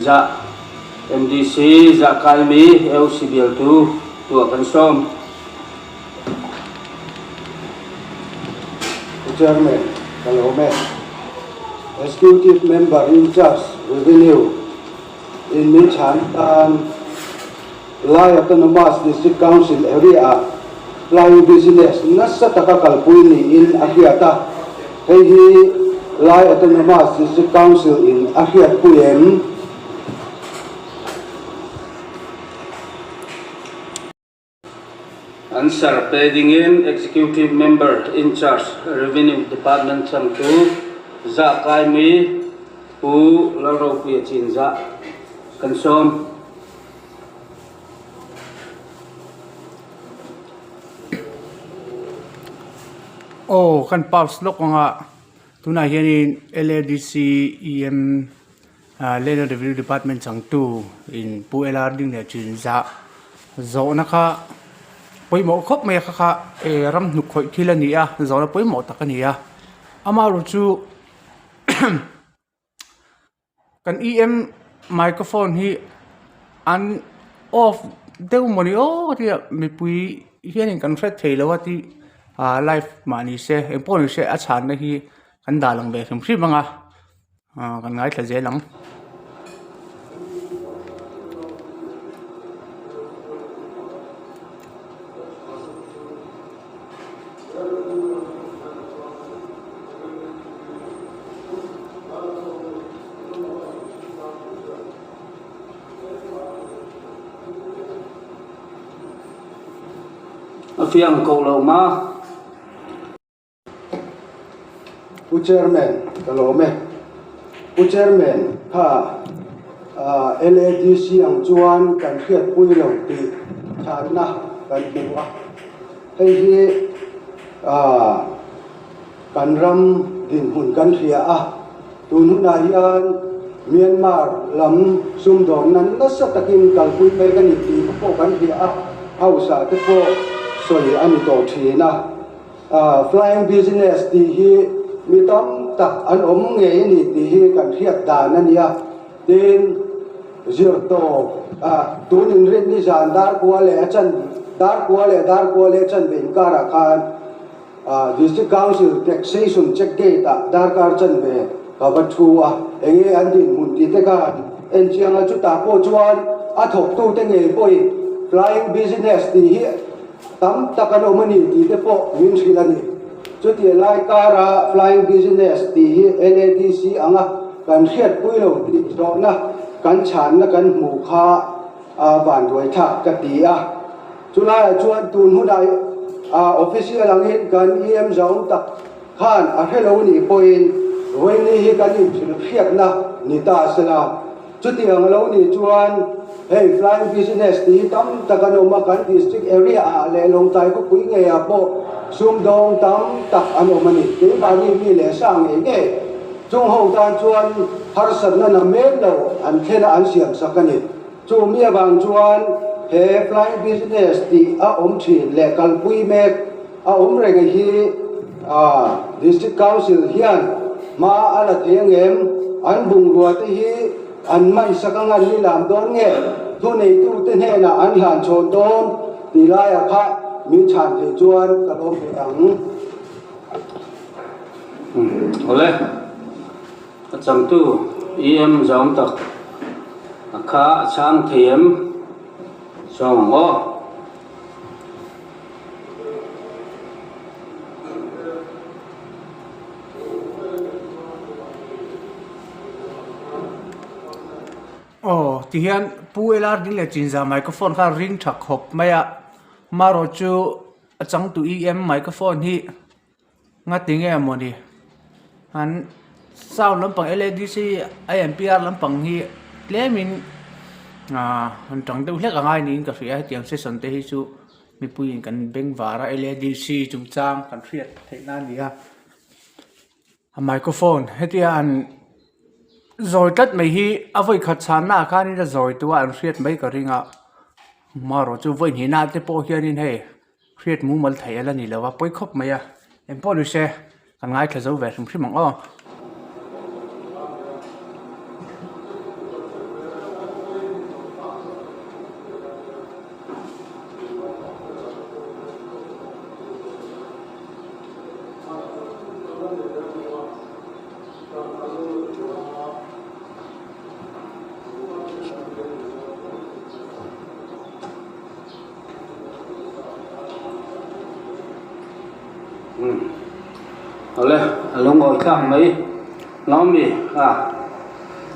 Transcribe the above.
dạ MDC dạ kai mi LCBL tu tua kan som Chairman Kalome, Executive Member in charge Revenue in Michan and Lai Autonomous District Council area Lai Business nasa takakalpuini in Ahiata Hehi Lai Autonomous District Council in Ahiat Puyem answer padding in Executive Member in charge Revenue Department sang tu dạ kai mi pu lao rau pia chin dạ kan som kan paus lok nga tunai hianin LADC EM Land Revenue Department sang tu in pu LR ding le chin za zo na kha poi mo khop me kha ram nu khoi thila ni a zo na poi mo takani a ama ru chu kan EM microphone hi an off deu moni o ti mi pui hianin kan fret thei lo ti life mani se important se a chan na hi kan da lang be thum hri manga kan ngai thla je lang afiang ko lo ma Chairman Kalome, Chairman ha LADC ang chuan kan khiat pui lo ti thana kan buwa hei kan ram din hun kan ria a tun hu na hian Myanmar lam sum don nan na sa takin kal pui me kan ti po kan ria a hausa te po soi ani to thina flying business ti hi mi tam tak an nge ni ti hi kan hiat da na nia tin zir to tun in rin ni zan dar kwa le chan ben kara khan district council taxation check gate dar kar chan be ka ba thu enge an din mun ti te ka en chiang a chu ta po chuan a thok tu te nge poi flying business ti hi tam takan omani ti te po min thilani chuti lai kara flying business ti hi LADC anga kan khiat pui lo ti do na kan chan na kan mu kha van doi tha ka ti a chulai chuan tun hu dai official angin kan EM zong tak khan a hello ni point roi ni hi kan ni thil khiat na ni ta sala chuti ang lo ni chuan hey flying business ti tam takanoma kan district area le long tai ko pui nge a po sum dong tam tak anomani ke ba ni mi le sang nge chung ho dan chuan har san na me lo an thena an siam sakani chu mi awang chuan he flying business ti a thin le kal pui me a re nge hi district council hian ma ala thengem an bung ruwa ti hi an mai sakangan ni lam don nge thu nei tu te ne na an han chon don ti lai a kha min chan the chuan ka lom pe ang ole achang tu EM zong tak akha chang them song o ti hian pu LR ding le chin za microphone kha ring thak hop maya maro chu achang tu EM microphone hi nga tinge amoni han sound lampang LADC IMPR lampang hi claimin han tang deuh hlek angai ni ka fia tiang session te hi chu mi puin kan beng vara LADC chung chang kan riat theina nia a microphone hetia an rồi tất mấy hi avoi khat chan na khan ni rồi tu an riat mấy ka ringa maro chu voi ni na te po hian in he riat mu mal thai ala ni lawa poi khop maya em po ni se kan ngai thla zo ve thum mang o Oleh lu ngồi chăm mấy nó mì